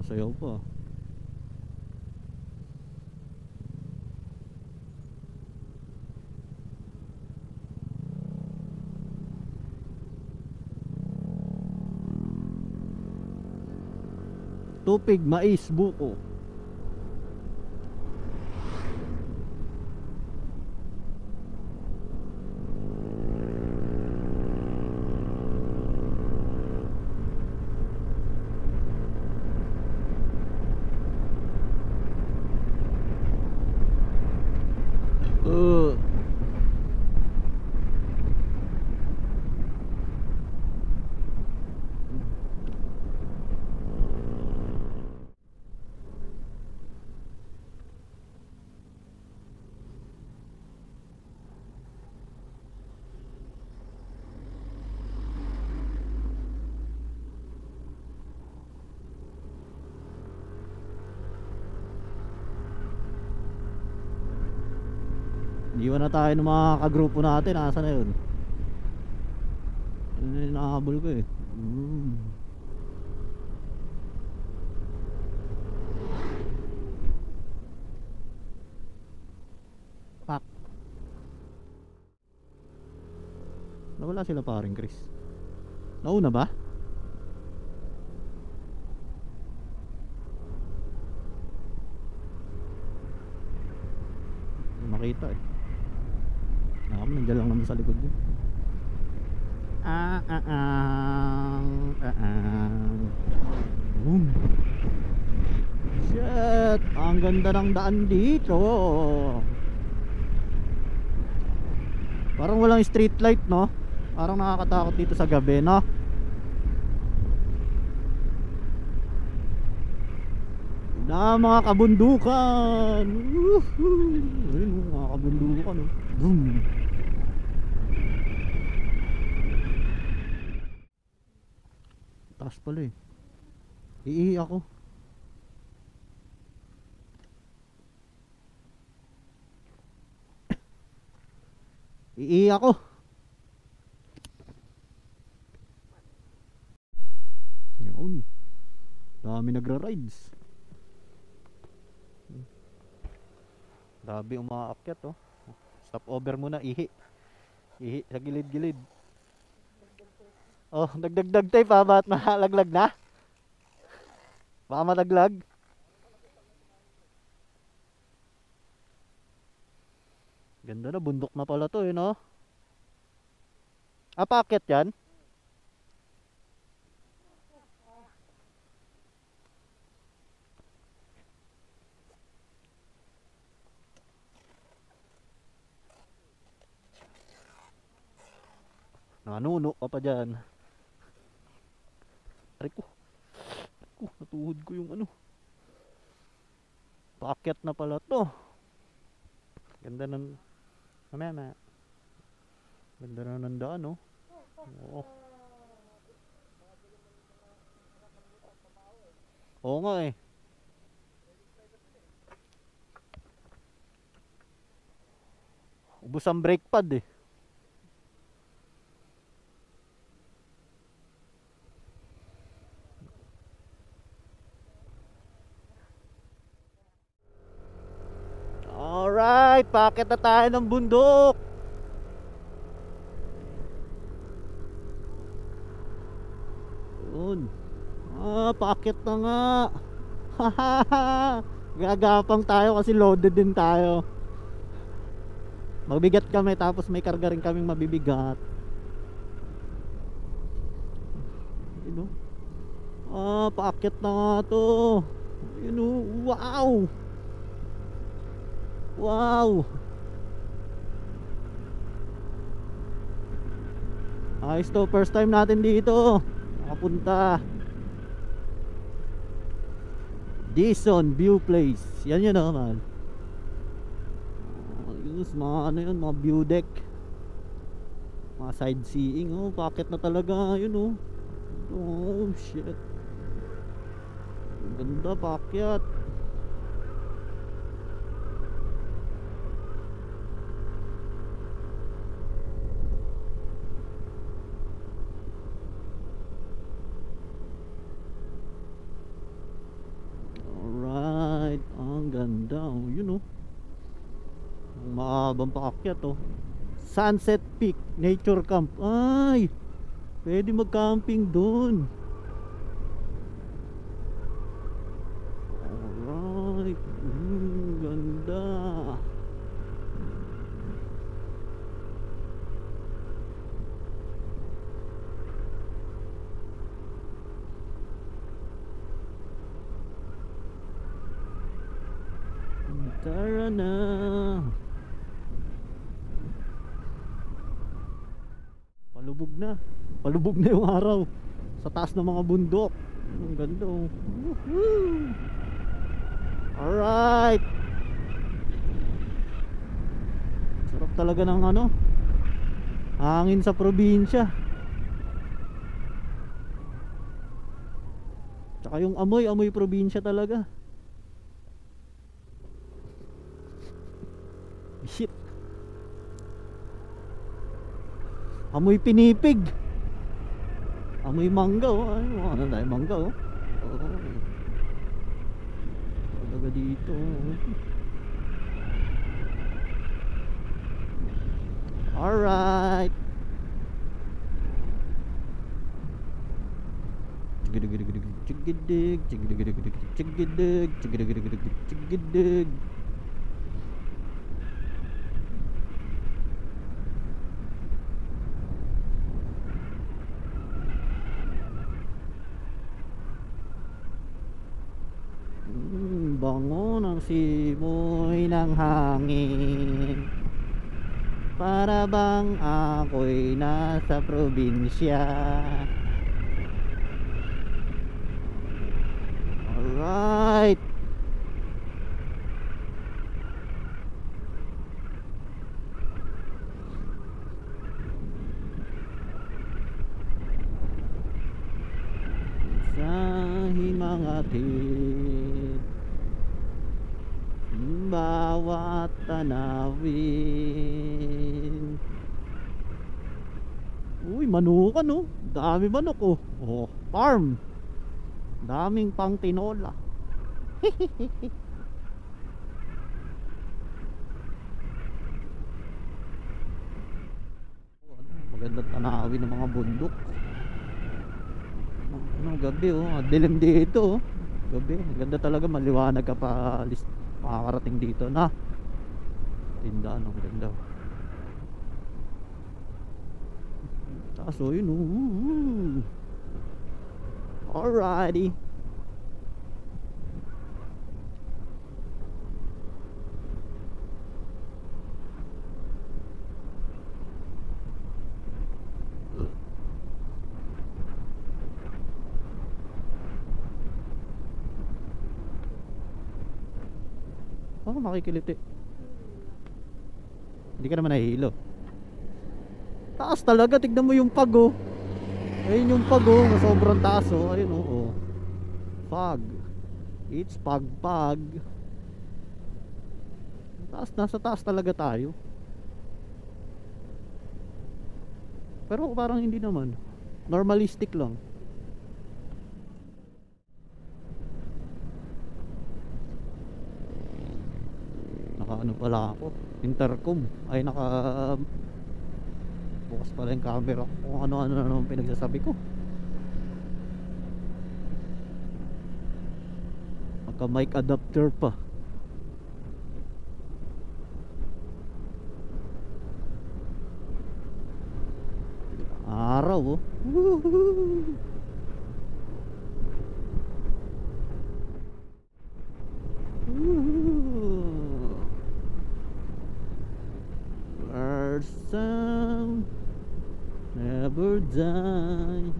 sayaw pa. Tupig, mais, buko. Iwan na tayo ng mga kagrupo natin. Asa na yun? Ano yung nakahabol ko eh. Pak. Nawala sila paring Chris. Nauna ba? Hindi makita eh. Nandiyan lang naman sa likod yun. Shit, ang ganda ng daan dito. Parang walang street light, no? Parang nakakatakot dito sa gabi, no? Na mga kabundukan. Ayun, mga kabundukan, no? Boom. Taas pala eh. Iihi ako. Iihi ako. Yun. Dami nagra-rides. Dami umaakyat oh. Stop over muna, ihi. Ihi sa gilid-gilid. Oh, nagdagdag tayo pa, ba't mahalaglag na? Baka mataglag. Ganda na, bundok na pala to eh, no? Ah, paakyat yan? Nanuno ka pa dyan. Aray ko. Natuhod ko yung ano. Paakyat na pala to. Ganda ng... Mamaya. Ganda na ng daan, no? Oo. Oo nga eh. Ubus ang brake pad eh. Alright, paakyat na tayo ng bundok. Yun. Paakyat na nga. Gagapang tayo kasi loaded din tayo. Mabigat kami tapos may karga rin kaming mabibigat. You know? Paakyat na nga to. You know, wow. Wow. Ayos to, first time natin dito nakapunta. Dison View Place. Yan yun naman. Ayos, mga ano yun, mga view deck, mga sightseeing. Oh, paakyat na talaga yun oh. Oh shit. Ganda, paakyat. habang paakyat oh. Sunset Peak Nature Camp. Ay, pwede mag-camping dun. Alright. Ganda. Tara na. Palubog na. Palubog na yung araw sa taas ng mga bundok. Ang ganda oh. Woohoo! Alright. Sarap talaga ng ano, hangin sa probinsya. Tsaka yung amoy probinsya talaga. Shit. Amoy pinipig. Amoy mangga oh. Ano na mangga oh. Talaga dito. Alright. Chigidig, chigidig, chigidig, chigidig, chigidig. Bango ng simoy ng hangin, para bang ako'y nasa probinsya. Alright. Sa himangatid bawat tanawin. Uy, manukan oh. Dami manok oh. Oh, farm. Daming pang tinola. Magandang tanawin ng mga bundok. Ano, gabi oh. Dilim dito oh. Gabi, ganda talaga, maliwanag ka pa makakarating dito na tindahan. Ang ganda. Taas oh yun oh. Alrighty. Oh, makikiliti. Hindi ka naman nahihilo. Taas talaga, tignan mo yung pag oh. Ayun yung pag oh, sobrang taas oh. Ayun oh. Pag. It's pag. Taas, nasa taas talaga tayo. Pero parang hindi naman. Normalistic lang. Ano pala ako, intercom ay bukas pala yung camera kung ano-ano na naman pinagsasabi ko. Magka mic adapter pa. Araw oh. Woohoo! Some never die.